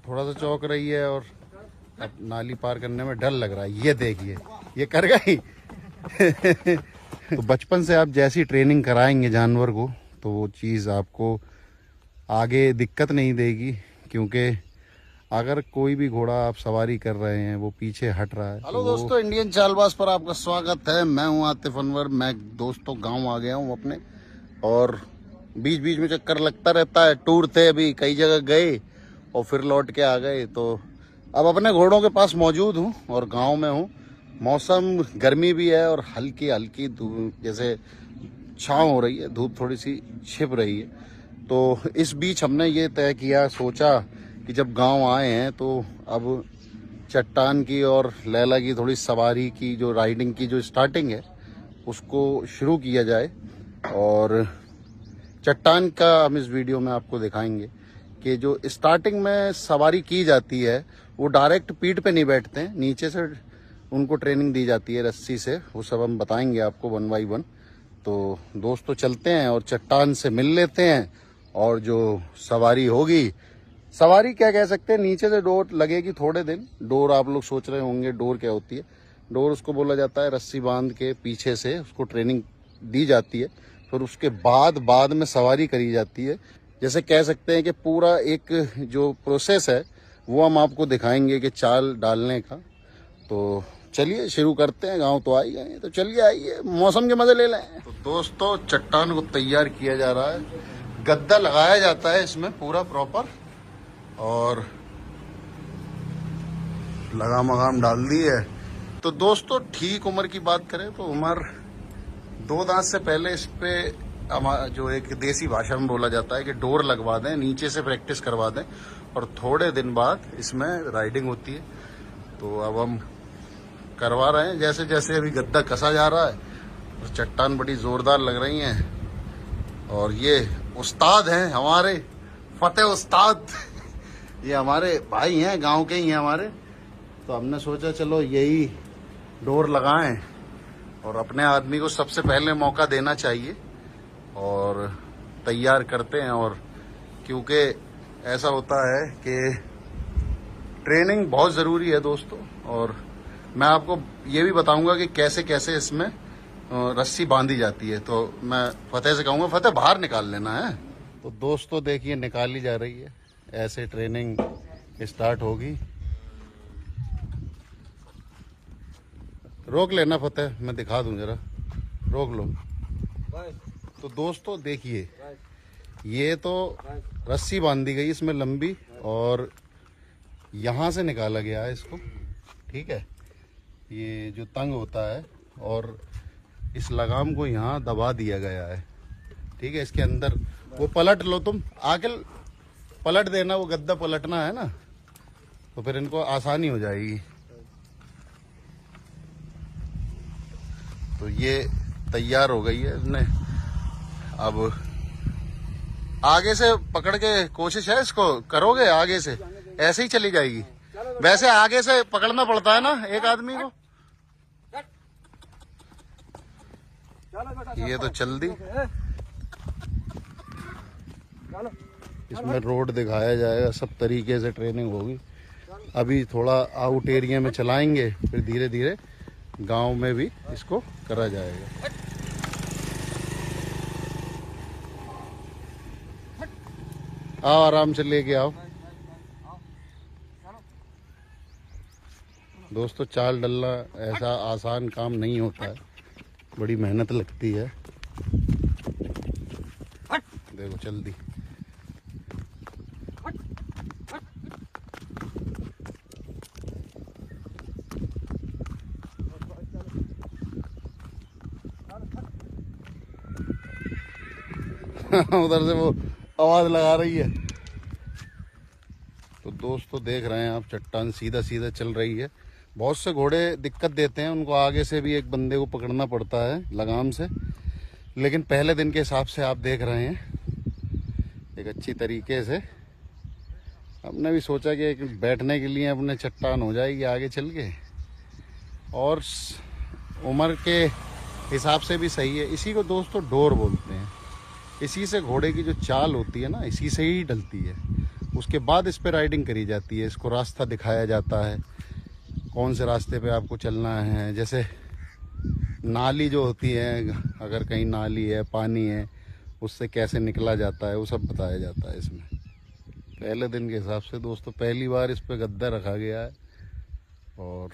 थोड़ा सा चौंक रही है और अब नाली पार करने में डर लग रहा है। ये देखिए, ये कर गई। तो बचपन से आप जैसी ट्रेनिंग कराएंगे जानवर को तो वो चीज़ आपको आगे दिक्कत नहीं देगी, क्योंकि अगर कोई भी घोड़ा आप सवारी कर रहे हैं वो पीछे हट रहा है। हेलो दोस्तों, इंडियन चालबाज पर आपका स्वागत है। मैं हूं आतिफ अनवर। मैं दोस्तों गांव आ गया हूं अपने, और बीच बीच में चक्कर लगता रहता है। टूर थे, अभी कई जगह गए और फिर लौट के आ गए। तो अब अपने घोड़ों के पास मौजूद हूँ और गाँव में हूँ। मौसम गर्मी भी है और हल्की हल्की धूप, जैसे छाँव हो रही है, धूप थोड़ी सी छिप रही है। तो इस बीच हमने ये तय किया, सोचा कि जब गांव आए हैं तो अब चट्टान की और लैला की थोड़ी सवारी की, जो राइडिंग की जो स्टार्टिंग है उसको शुरू किया जाए। और चट्टान का हम इस वीडियो में आपको दिखाएंगे कि जो स्टार्टिंग में सवारी की जाती है वो डायरेक्ट पीठ पे नहीं बैठते हैं, नीचे से उनको ट्रेनिंग दी जाती है रस्सी से। वो सब हम बताएंगे आपको 1 बाय 1। तो दोस्तों चलते हैं और चट्टान से मिल लेते हैं, और जो सवारी होगी, सवारी क्या कह सकते हैं, नीचे से डोर लगेगी थोड़े दिन। डोर आप लोग सोच रहे होंगे डोर क्या होती है। डोर उसको बोला जाता है, रस्सी बांध के पीछे से उसको ट्रेनिंग दी जाती है। फिर उसके बाद में सवारी करी जाती है। जैसे कह सकते हैं कि पूरा एक जो प्रोसेस है वो हम आपको दिखाएंगे कि चाल डालने का। तो चलिए शुरू करते हैं। गांव तो आ ही गए, तो चलिए आइए मौसम के मजे ले लें। तो दोस्तों चट्टान को तैयार किया जा रहा है, गद्दा लगाया जाता है इसमें पूरा प्रॉपर, और लगाम डाल दी है। तो दोस्तों ठीक उम्र की बात करें तो उम्र 2 दांत से पहले इस पे जो एक देसी भाषा में बोला जाता है कि डोर लगवा दें, नीचे से प्रैक्टिस करवा दें, और थोड़े दिन बाद इसमें राइडिंग होती है। तो अब हम करवा रहे हैं, जैसे जैसे अभी गद्दा कसा जा रहा है। और चट्टान बड़ी जोरदार लग रही हैं। और ये उस्ताद हैं हमारे, फतेह उस्ताद। ये हमारे भाई हैं, गांव के ही हैं हमारे। तो हमने सोचा चलो यही डोर लगाएं, और अपने आदमी को सबसे पहले मौका देना चाहिए, और तैयार करते हैं। और क्योंकि ऐसा होता है कि ट्रेनिंग बहुत ज़रूरी है दोस्तों, और मैं आपको ये भी बताऊंगा कि कैसे कैसे इसमें रस्सी बांधी जाती है। तो मैं फतेह से कहूँगा, फतेह बाहर निकाल लेना है। तो दोस्तों देखिए निकाली जा रही है, ऐसे ट्रेनिंग स्टार्ट होगी। रोक लेना फतेह, मैं दिखा दूं जरा, रोक लो। तो दोस्तों देखिए, ये तो रस्सी बांधी गई इसमें लंबी, और यहाँ से निकाला गया है इसको, ठीक है। ये जो तंग होता है, और इस लगाम को यहाँ दबा दिया गया है, ठीक है। इसके अंदर वो पलट लो, तुम आके पलट देना, वो गद्दा पलटना है ना, तो फिर इनको आसानी हो जाएगी। तो ये तैयार हो गई है इसने। अब आगे से पकड़ के कोशिश है, इसको करोगे आगे से, ऐसे ही चली जाएगी। वैसे आगे से पकड़ना पड़ता है ना एक आदमी को। ये तो चल दी। इसमें रोड दिखाया जाएगा, सब तरीके से ट्रेनिंग होगी। अभी थोड़ा आउट एरिया में चलाएंगे, फिर धीरे धीरे गांव में भी इसको करा जाएगा। आओ आराम से लेके आओ। दोस्तों चाल डलना ऐसा आसान काम नहीं होता है, बड़ी मेहनत लगती है। देखो चल दी। उधर से वो आवाज लगा रही है। तो दोस्तों देख रहे हैं आप, चट्टान सीधा सीधा चल रही है। बहुत से घोड़े दिक्कत देते हैं, उनको आगे से भी एक बंदे को पकड़ना पड़ता है लगाम से। लेकिन पहले दिन के हिसाब से आप देख रहे हैं एक अच्छी तरीके से। हमने भी सोचा कि एक बैठने के लिए अपने चट्टान हो जाएगी आगे चल के, और उम्र के हिसाब से भी सही है। इसी को दोस्तों डोर बोलते हैं। इसी से घोड़े की जो चाल होती है ना, इसी से ही ढलती है। उसके बाद इस पे राइडिंग करी जाती है। इसको रास्ता दिखाया जाता है, कौन से रास्ते पे आपको चलना है। जैसे नाली जो होती है, अगर कहीं नाली है, पानी है, उससे कैसे निकला जाता है, वो सब बताया जाता है इसमें। पहले दिन के हिसाब से दोस्तों पहली बार इस पे गद्दा रखा गया है। और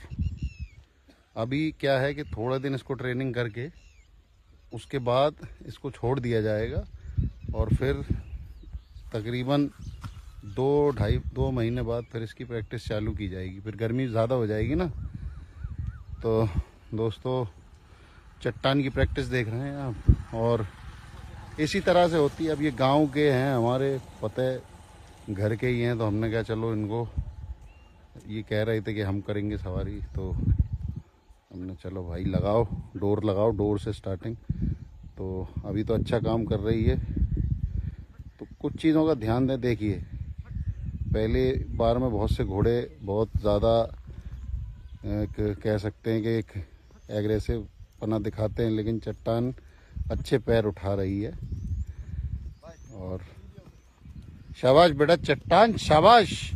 अभी क्या है कि थोड़ा दिन इसको ट्रेनिंग करके उसके बाद इसको छोड़ दिया जाएगा और फिर तकरीबन 2 महीने बाद फिर इसकी प्रैक्टिस चालू की जाएगी। फिर गर्मी ज़्यादा हो जाएगी ना। तो दोस्तों चट्टान की प्रैक्टिस देख रहे हैं आप, और इसी तरह से होती है। अब ये गांव के हैं हमारे, पता है घर के ही हैं, तो हमने कहा चलो इनको, ये कह रहे थे कि हम करेंगे सवारी, तो हमने चलो भाई लगाओ डोर से स्टार्टिंग। तो अभी तो अच्छा काम कर रही है। तो कुछ चीज़ों का ध्यान दें। देखिए पहले बार में बहुत से घोड़े बहुत ज़्यादा कह सकते हैं कि एक एग्रेसिव पना दिखाते हैं, लेकिन चट्टान अच्छे पैर उठा रही है। और शाबाश बेटा चट्टान, शाबाश।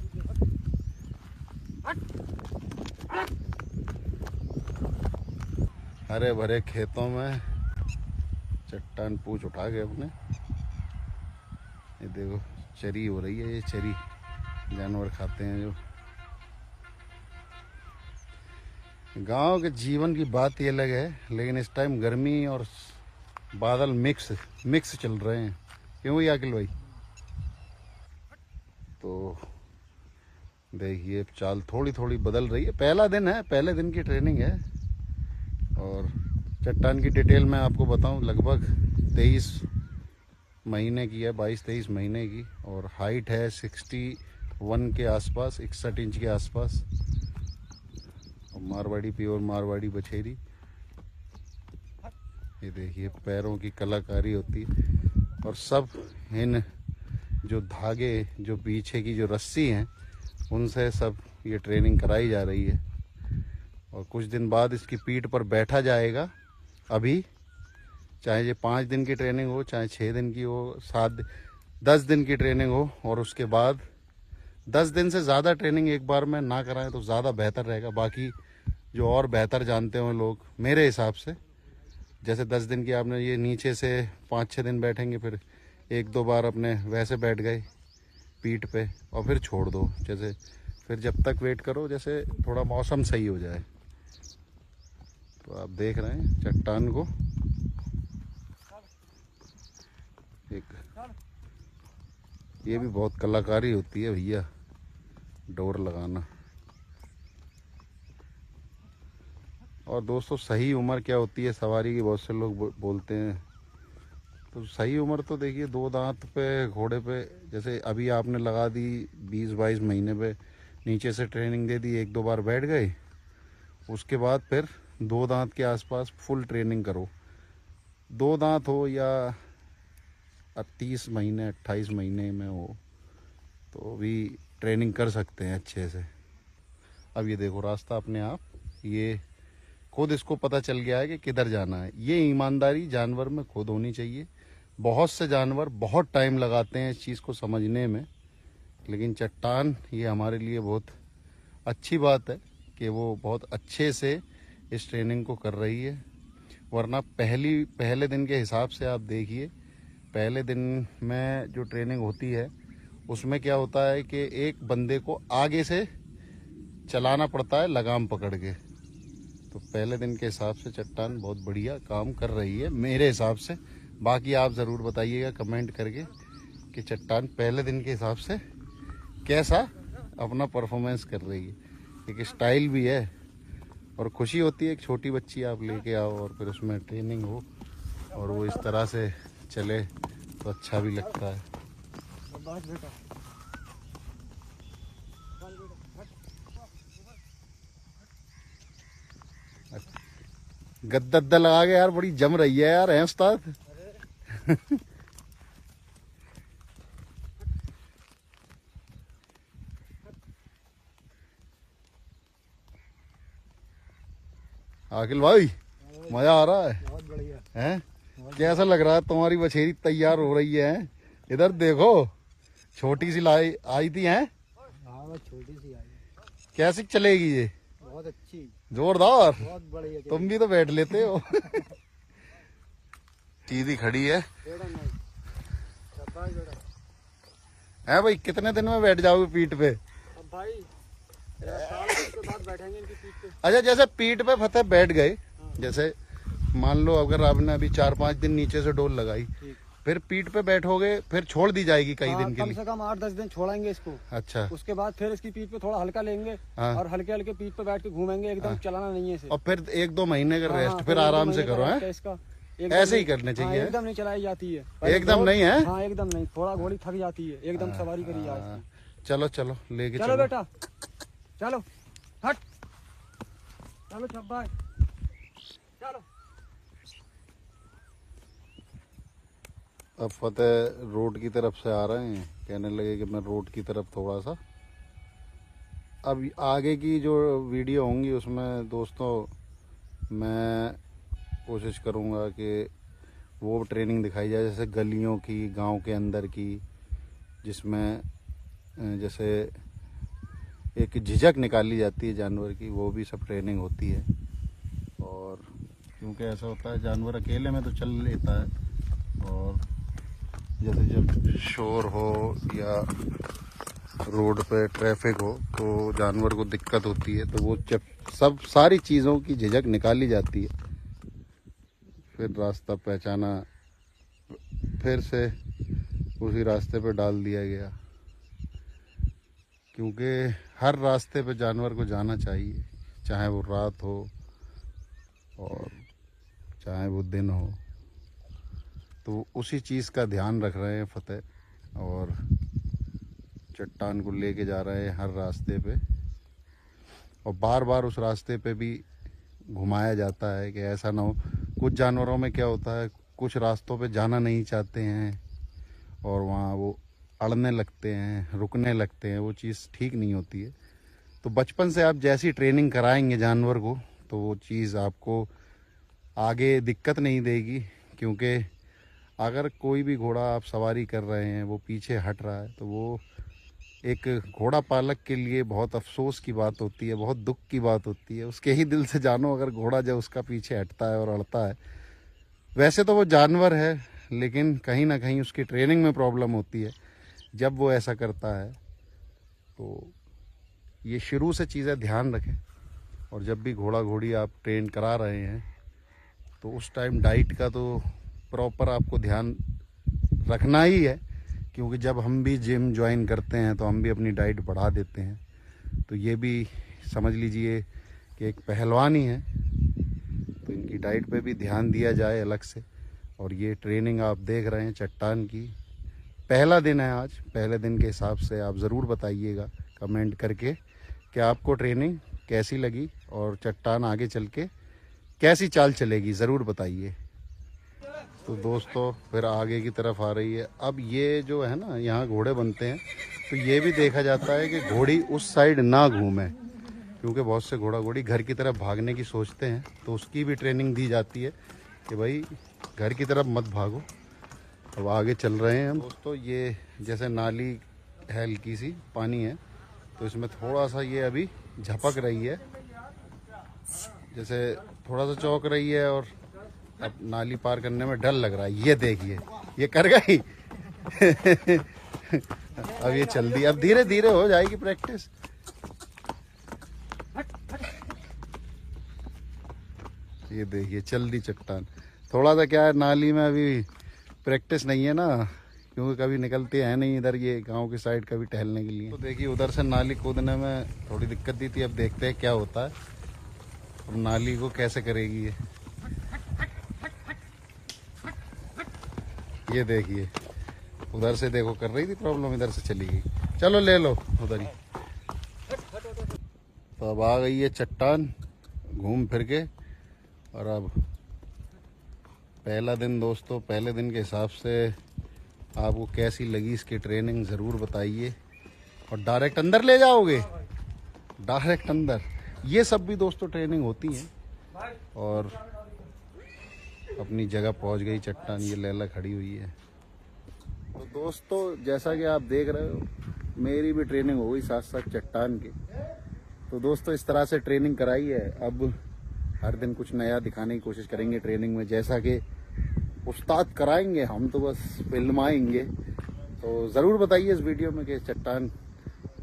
हरे भरे खेतों में चट्टान पूंछ उठा गए अपने। ये देखो चरी हो रही है, ये चरी जानवर खाते हैं जो। गांव के जीवन की बात ही अलग है, लेकिन इस टाइम गर्मी और बादल मिक्स चल रहे हैं। क्यों भाई अखिल भाई? तो देखिए चाल थोड़ी थोड़ी बदल रही है। पहला दिन है, पहले दिन की ट्रेनिंग है। और चट्टान की डिटेल मैं आपको बताऊं, लगभग 23 महीने की है, 22-23 महीने की। और हाइट है 61 के आसपास, 61 इंच के आसपास। और मारवाड़ी, प्योर मारवाड़ी बछेरी। ये देखिए पैरों की कलाकारी होती है। और सब इन जो धागे, जो पीछे की जो रस्सी हैं, उनसे सब ये ट्रेनिंग कराई जा रही है। और कुछ दिन बाद इसकी पीठ पर बैठा जाएगा। अभी चाहे ये 5 दिन की ट्रेनिंग हो, चाहे 6 दिन की हो, 10 दिन की ट्रेनिंग हो, और उसके बाद 10 दिन से ज़्यादा ट्रेनिंग एक बार में ना कराएं तो ज़्यादा बेहतर रहेगा। बाकी जो और बेहतर जानते हो लोग, मेरे हिसाब से जैसे 10 दिन की आपने ये नीचे से 5-6 दिन बैठेंगे, फिर 1-2 बार अपने वैसे बैठ गए पीठ पे, और फिर छोड़ दो। जैसे फिर जब तक वेट करो जैसे थोड़ा मौसम सही हो जाए। तो आप देख रहे हैं चट्टान को, एक ये भी बहुत कलाकारी होती है भैया, डोर लगाना। और दोस्तों सही उम्र क्या होती है सवारी की, बहुत से लोग बोलते हैं। तो सही उम्र तो देखिए 2 दांत पे घोड़े पे, जैसे अभी आपने लगा दी 20-22 महीने पे, नीचे से ट्रेनिंग दे दी, 1-2 बार बैठ गए, उसके बाद फिर 2 दांत के आसपास फुल ट्रेनिंग करो। 2 दांत हो या 30 महीने 28 महीने में हो, तो भी ट्रेनिंग कर सकते हैं अच्छे से। अब ये देखो रास्ता अपने आप, ये खुद इसको पता चल गया है कि किधर जाना है। ये ईमानदारी जानवर में खुद होनी चाहिए। बहुत से जानवर बहुत टाइम लगाते हैं इस चीज़ को समझने में, लेकिन चट्टान ये हमारे लिए बहुत अच्छी बात है कि वो बहुत अच्छे से इस ट्रेनिंग को कर रही है। वरना पहले दिन के हिसाब से आप देखिए, पहले दिन में जो ट्रेनिंग होती है उसमें क्या होता है कि एक बंदे को आगे से चलाना पड़ता है लगाम पकड़ के। तो पहले दिन के हिसाब से चट्टान बहुत बढ़िया काम कर रही है मेरे हिसाब से। बाकी आप ज़रूर बताइएगा कमेंट करके कि चट्टान पहले दिन के हिसाब से कैसा अपना परफॉर्मेंस कर रही है। एक स्टाइल भी है और खुशी होती है, एक छोटी बच्ची आप लेके आओ और फिर उसमें ट्रेनिंग हो और वो इस तरह से चले तो अच्छा भी लगता है। गद्दा लगा के यार बड़ी जम रही है यार, है उस्ताद? आकिल भाई मजा आ रहा है? बहुत बढ़िया हैं? कैसा लग रहा है? तुम्हारी बछेरी तैयार हो रही है। इधर देखो छोटी सी लाई आई थी हैं? हाँ बस छोटी सी आई। कैसी चलेगी ये? बहुत अच्छी, जोरदार। बहुत बढ़िया। तुम भी तो बैठ लेते हो। सीधी खड़ी है। है भाई, कितने दिन में बैठ जाओगे पीठ पे? अब भाई साल के बाद बैठेंगे इनकी पीठ पे। अच्छा, जैसे पीठ पे फतेह बैठ गए, जैसे मान लो अगर आपने अभी 4-5 दिन नीचे से डोल लगाई, फिर पीठ पे बैठोगे, फिर छोड़ दी जाएगी कई दिन के लिए? कम से कम 8-10 दिन छोड़ेंगे इसको। अच्छा। उसके बाद फिर इसकी पीठ पे थोड़ा हल्का लेंगे। हाँ। और हल्के हल्के पीठ पे बैठ के घूमेंगे, एकदम चलाना नहीं है इसे। और फिर 1-2 महीने का रेस्ट, हाँ, फिर आराम से करो। है इसका ऐसे ही करने चाहिए। एकदम नहीं चलाई जाती है, एकदम नहीं है। हाँ एकदम नहीं, थोड़ा घोड़ी थक जाती है, एकदम सवारी करी जाए। चलो चलो लेके चलो बेटा, चलो हट, चलो छब्बा, चलो। अब फतेह रोड की तरफ से आ रहे हैं, कहने लगे कि मैं रोड की तरफ थोड़ा सा। अब आगे की जो वीडियो होंगी उसमें दोस्तों मैं कोशिश करूंगा कि वो ट्रेनिंग दिखाई जाए, जैसे गलियों की, गांव के अंदर की, जिसमें जैसे एक झिझक निकाली जाती है जानवर की, वो भी सब ट्रेनिंग होती है। और क्योंकि ऐसा होता है जानवर अकेले में तो चल लेता है, और जैसे जब शोर हो या रोड पे ट्रैफिक हो तो जानवर को दिक्कत होती है, तो वो जब सब सारी चीज़ों की झिझक निकाली जाती है, फिर रास्ता पहचाना, फिर से उसी रास्ते पे डाल दिया गया। क्योंकि हर रास्ते पे जानवर को जाना चाहिए, चाहे वो रात हो और चाहे वो दिन हो। तो उसी चीज़ का ध्यान रख रहे हैं फतेह, और चट्टान को लेके जा रहे हैं हर रास्ते पे, और बार बार उस रास्ते पे भी घुमाया जाता है कि ऐसा ना हो। कुछ जानवरों में क्या होता है, कुछ रास्तों पे जाना नहीं चाहते हैं और वहाँ वो अड़ने लगते हैं, रुकने लगते हैं, वो चीज़ ठीक नहीं होती है। तो बचपन से आप जैसी ट्रेनिंग कराएंगे जानवर को, तो वो चीज़ आपको आगे दिक्कत नहीं देगी। क्योंकि अगर कोई भी घोड़ा आप सवारी कर रहे हैं वो पीछे हट रहा है, तो वो एक घोड़ा पालक के लिए बहुत अफसोस की बात होती है, बहुत दुख की बात होती है। उसके ही दिल से जानो अगर घोड़ा जब उसका पीछे हटता है और अड़ता है। वैसे तो वो जानवर है, लेकिन कहीं ना कहीं उसकी ट्रेनिंग में प्रॉब्लम होती है जब वो ऐसा करता है। तो ये शुरू से चीज़ें ध्यान रखें, और जब भी घोड़ा घोड़ी आप ट्रेन करा रहे हैं तो उस टाइम डाइट का तो प्रॉपर आपको ध्यान रखना ही है। क्योंकि जब हम भी जिम ज्वाइन करते हैं तो हम भी अपनी डाइट बढ़ा देते हैं, तो ये भी समझ लीजिए कि एक पहलवानी है, तो इनकी डाइट पे भी ध्यान दिया जाए अलग से। और ये ट्रेनिंग आप देख रहे हैं चट्टान की, पहला दिन है आज। पहले दिन के हिसाब से आप ज़रूर बताइएगा कमेंट करके कि आपको ट्रेनिंग कैसी लगी और चट्टान आगे चल के कैसी चाल चलेगी, ज़रूर बताइए। तो दोस्तों फिर आगे की तरफ आ रही है। अब ये जो है ना, यहाँ घोड़े बनते हैं, तो ये भी देखा जाता है कि घोड़ी उस साइड ना घूमे, क्योंकि बहुत से घोड़ा घोड़ी घर की तरफ भागने की सोचते हैं, तो उसकी भी ट्रेनिंग दी जाती है कि भाई घर की तरफ मत भागो। अब आगे चल रहे हैं हम दोस्तों। ये जैसे नाली है, हल्की सी पानी है, तो इसमें थोड़ा सा ये अभी झपक रही है, जैसे थोड़ा सा चौंक रही है, और अब नाली पार करने में डर लग रहा है। ये देखिए, ये कर गई। अब ये चल दी, अब धीरे धीरे हो जाएगी प्रैक्टिस। ये देखिए चल दी चट्टान। थोड़ा सा क्या है, नाली में अभी प्रैक्टिस नहीं है ना, क्योंकि कभी निकलते हैं नहीं इधर ये गांव की साइड कभी टहलने के लिए। तो देखिए उधर से नाली कूदने में थोड़ी दिक्कत दी थी, अब देखते हैं क्या होता है। अब नाली को कैसे करेगी ये देखिए, उधर से देखो कर रही थी प्रॉब्लम, इधर से चली गई। चलो ले लो उधर ही। तो अब आ गई है चट्टान घूम फिर के। और अब पहला दिन दोस्तों, पहले दिन के हिसाब से आपको कैसी लगी इसकी ट्रेनिंग ज़रूर बताइए। और डायरेक्ट अंदर ले जाओगे, डायरेक्ट अंदर, ये सब भी दोस्तों ट्रेनिंग होती है। और अपनी जगह पहुंच गई चट्टान, ये लैला खड़ी हुई है। तो दोस्तों जैसा कि आप देख रहे हो मेरी भी ट्रेनिंग हो गई साथ साथ चट्टान की। तो दोस्तों इस तरह से ट्रेनिंग कराई है। अब हर दिन कुछ नया दिखाने की कोशिश करेंगे ट्रेनिंग में, जैसा कि उस्ताद कराएंगे, हम तो बस फिल्माएंगे। तो ज़रूर बताइए इस वीडियो में कि चट्टान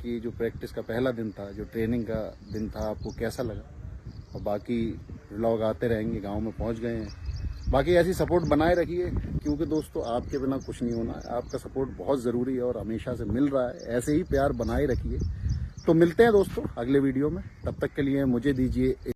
की जो प्रैक्टिस का पहला दिन था, जो ट्रेनिंग का दिन था, आपको कैसा लगा। और बाकी व्लॉग आते रहेंगे। गांव में पहुंच गए हैं। बाकी ऐसी सपोर्ट बनाए रखिए, क्योंकि दोस्तों आपके बिना कुछ नहीं होना है। आपका सपोर्ट बहुत ज़रूरी है और हमेशा से मिल रहा है। ऐसे ही प्यार बनाए रखिए। तो मिलते हैं दोस्तों अगले वीडियो में। तब तक के लिए मुझे दीजिए